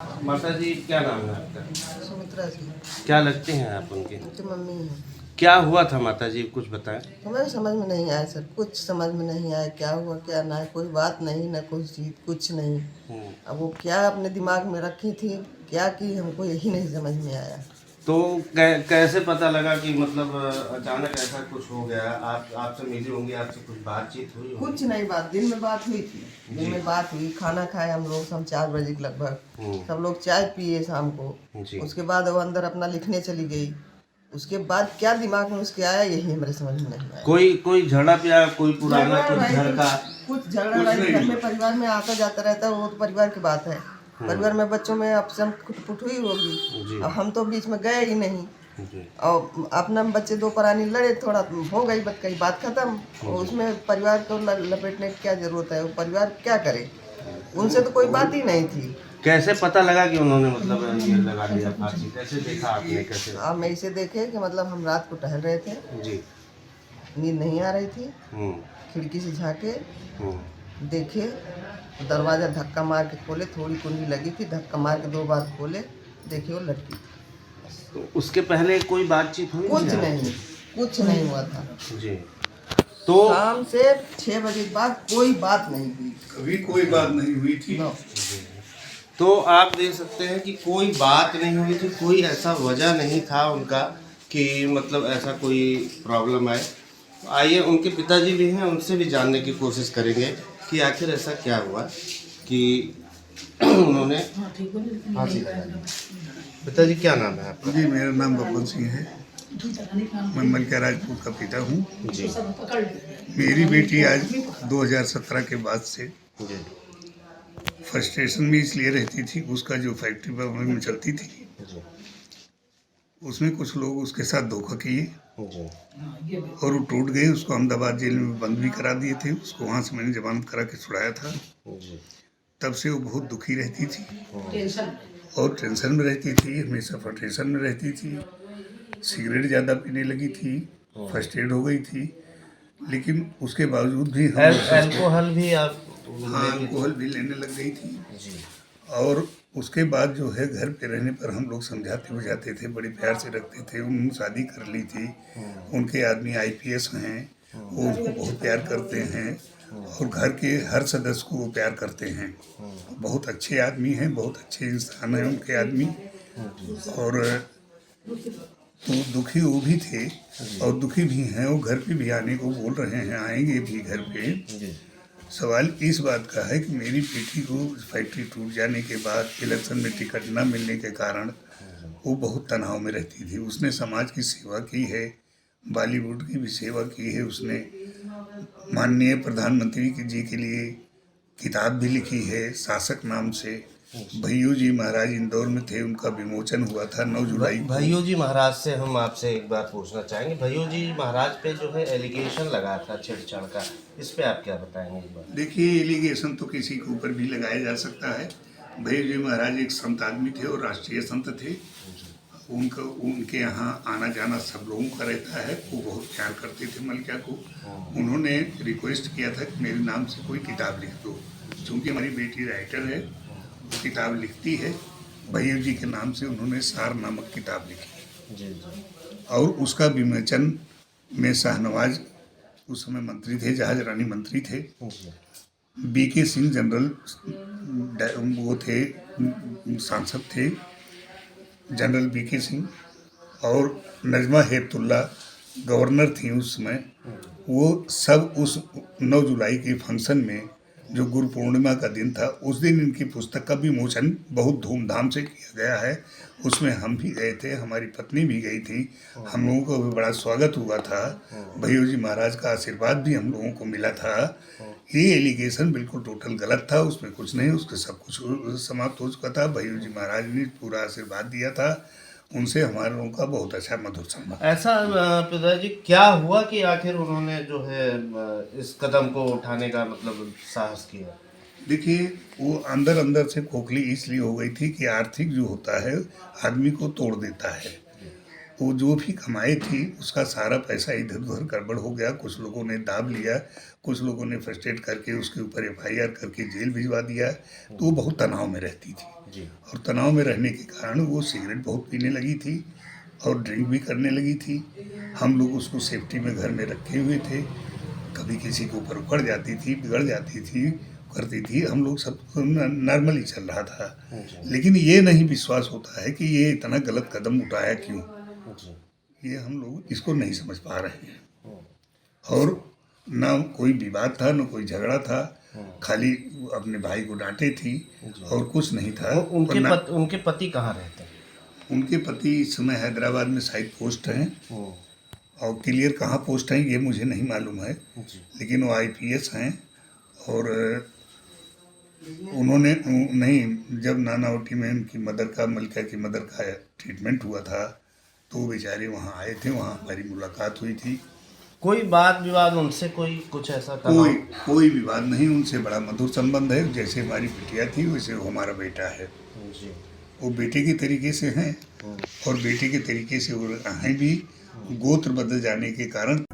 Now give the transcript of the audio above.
माता जी क्या नाम है आपका? सुमित्रा जी। क्या लगते हैं आप उनके? उनकी मम्मी है। क्या हुआ था माता जी, कुछ बताएं। हमें समझ में नहीं आया सर, कुछ समझ में नहीं आया क्या हुआ क्या ना, कोई बात नहीं ना कोई चीज कुछ नहीं। हम्म। अब वो क्या अपने दिमाग में रखी थी, क्या की, हमको यही नहीं समझ में आया। तो कैसे पता लगा कि मतलब अचानक ऐसा कुछ हो गया? आप आपसे मिली होंगी, आपसे कुछ बातचीत हुई होगी? कुछ नहीं बात, दिन में बात हुई थी। दिन जी। में बात हुई, खाना खाए हम लोग शाम 4 बजे के लगभग। सब लोग चाय पिए शाम को। जी। उसके बाद वो अंदर अपना लिखने चली गई। उसके बाद क्या दिमाग में उसके आया यही हमारे समझ में नहीं आया। कोई झड़प या कोई पुराना झगड़ा कुछ घर का? कुछ झगड़ा लड़ाई घर में परिवार में आता जाता रहता है, वो तो परिवार की बात है। परिवार में बच्चों में अपसम कुटपुट हुई होगी। जी। अब हम तो बीच में गए ही नहीं। जी। और अपना बच्चे दो प्राणी लड़े, थोड़ा हो गई बात, कई बात खत्म। और उसमें परिवार को लपेटने की क्या जरूरत है, वो परिवार क्या करे, उनसे तो कोई बात ही नहीं थी। कैसे पता लगा कि उन्होंने मतलब ये लगा दिया फांसी? कैसे देखा आपने, कैसे? हम ऐसे देखे कि मतलब हम रात को टहल रहे थे, जी। नींद नहीं आ रही थी, खिड़की से झांके देखे, दरवाज़ा धक्का मार के खोले, थोड़ी कुंडी लगी थी, धक्का मार के 2 बार खोले, देखे वो लड़की थी। तो उसके पहले कोई बातचीत हुई? कुछ नहीं हुआ था। जी। तो शाम से 6 बजे के बाद कोई बात नहीं हुई, कभी कोई बात नहीं हुई थी। नो। तो आप देख सकते हैं कि कोई बात नहीं हुई थी, कोई ऐसा वजह नहीं था उनका कि मतलब ऐसा कोई प्रॉब्लम आए। आइए, उनके पिताजी भी हैं, उनसे भी जानने की कोशिश करेंगे कि आखिर ऐसा क्या हुआ कि उन्होंने फांसी लगा ली। पिताजी क्या नाम है आपका? जी, मेरा नाम बब्बन सिंह है। मैं मलका राजपूत का पिता हूँ। जी। मेरी बेटी आज 2017 के बाद से जी। फ्रस्ट्रेशन में इसलिए रहती थी, उसका जो फैक्ट्री प्रॉब्लम में चलती थी, जी। उसमें कुछ लोग उसके साथ धोखा किए जी। और वो टूट गए। उसको अहमदाबाद जेल में बंद भी करा दिए थे। उसको वहाँ से मैंने जमानत करा के छुड़ाया था। जी। तब से वो बहुत दुखी रहती थी और टेंशन में रहती थी, हमेशा फ्रस्ट्रेशन में रहती थी। सिगरेट ज़्यादा पीने लगी थी, फर्स्ट एड हो गई थी, लेकिन उसके बावजूद भी हम अल्कोहल भी आप? हाँ, अल्कोहल भी लेने लग गई थी। जी। और उसके बाद जो है घर पे रहने पर हम लोग समझाते बुझाते थे, बड़ी प्यार से रखते थे। उन्होंने शादी कर ली थी, उनके आदमी आईपीएस हैं, वो उसको बहुत प्यार करते हैं और घर के हर सदस्य को वो प्यार करते हैं। बहुत अच्छे आदमी हैं, बहुत अच्छे इंसान हैं उनके आदमी। और तो दुखी वो भी थे और दुखी भी हैं। वो घर पे भी आने को बोल रहे हैं, आएंगे भी घर पे। सवाल इस बात का है कि मेरी बेटी को फैक्ट्री टूट जाने के बाद इलेक्शन में टिकट न मिलने के कारण वो बहुत तनाव में रहती थी। उसने समाज की सेवा की है, बॉलीवुड की भी सेवा की है। उसने माननीय प्रधानमंत्री जी के लिए किताब भी लिखी है, शासक नाम से। भैयू जी महाराज इंदौर में थे, उनका विमोचन हुआ था 9 जुलाई को। भैयू जी महाराज से हम आपसे एक बार पूछना चाहेंगे। भैयू जी महाराज पे जो है एलिगेशन लगा था छेड़छाड़ का, इस पे आप क्या बताएंगे इस बार? देखिए, एलिगेशन तो किसी के ऊपर भी लगाया जा सकता है। भैयू जी महाराज एक संत आदमी थे और राष्ट्रीय संत थे। उनका उनके यहाँ आना जाना सब लोगों का रहता है। वो बहुत प्यार करते थे मलका को। उन्होंने रिक्वेस्ट किया था कि मेरे नाम से कोई किताब लिख दो। चूँकि हमारी बेटी राइटर है, वो किताब लिखती है। भैयू जी के नाम से उन्होंने सार नामक किताब लिखी जी जी। और उसका विमोचन में शाहनवाज उस समय मंत्री थे, जहाज रानी मंत्री थे, बीके सिंह जनरल वो थे, सांसद थे जनरल बीके सिंह, और नजमा हेपतुल्ला गवर्नर थी उस समय। वो सब उस 9 जुलाई के फंक्शन में, जो गुरु पूर्णिमा का दिन था, उस दिन इनकी पुस्तक का विमोचन बहुत धूमधाम से किया गया है। उसमें हम भी गए थे, हमारी पत्नी भी गई थी। हम लोगों को भी बड़ा स्वागत हुआ था। भैयू जी महाराज का आशीर्वाद भी हम लोगों को मिला था। ये एलिगेशन बिल्कुल टोटल गलत था, उसमें कुछ नहीं, उसके सब कुछ समाप्त हो चुका था। भैयू जी महाराज ने पूरा आशीर्वाद दिया था। उनसे हमारे लोगों का बहुत अच्छा मधुर संबंध। ऐसा पिताजी क्या हुआ कि आखिर उन्होंने जो है इस कदम को उठाने का मतलब साहस किया? देखिए, वो अंदर अंदर से खोखली इसलिए हो गई थी कि आर्थिक जो होता है आदमी को तोड़ देता है। वो जो भी कमाई थी उसका सारा पैसा इधर उधर गड़बड़ हो गया। कुछ लोगों ने दाब लिया, कुछ लोगों ने फ्रस्ट्रेट करके उसके ऊपर एफआईआर करके जेल भिजवा दिया। तो वो बहुत तनाव में रहती थी। जी। और तनाव में रहने के कारण वो सिगरेट बहुत पीने लगी थी और ड्रिंक भी करने लगी थी। हम लोग उसको सेफ्टी में घर में रखे हुए थे। कभी किसी के ऊपर उखड़ जाती थी, बिगड़ जाती थी, करती थी, हम लोग सब नॉर्मली चल रहा था। जी। लेकिन ये नहीं विश्वास होता है कि ये इतना गलत कदम उठाया क्यों, जी। ये हम लोग इसको नहीं समझ पा रहे हैं। हम्म। और ना कोई विवाद था, ना कोई झगड़ा था, हम्म। खाली अपने भाई को डांटे थी और कुछ नहीं था। उनके पति कहाँ रहते हैं? उनके पति इस समय हैदराबाद में शायद पोस्ट हैं, हम्म। और क्लियर कहाँ पोस्ट हैं ये मुझे नहीं मालूम है, जी। लेकिन वो आईपीएस हैं। और उन्होंने नहीं, जब नानावटी में उनकी मदर का, मलिका की मदर का ट्रीटमेंट हुआ था तो वो बेचारे वहाँ आए थे, वहाँ हमारी मुलाकात हुई थी। कोई बात विवाद उनसे कोई कुछ ऐसा कोई विवाद नहीं, उनसे बड़ा मधुर संबंध है। जैसे हमारी बिटिया थी वैसे वो हमारा बेटा है। जी। वो बेटे के तरीके से हैं और बेटे के तरीके से वो हैं भी। गोत्र बदल जाने के कारण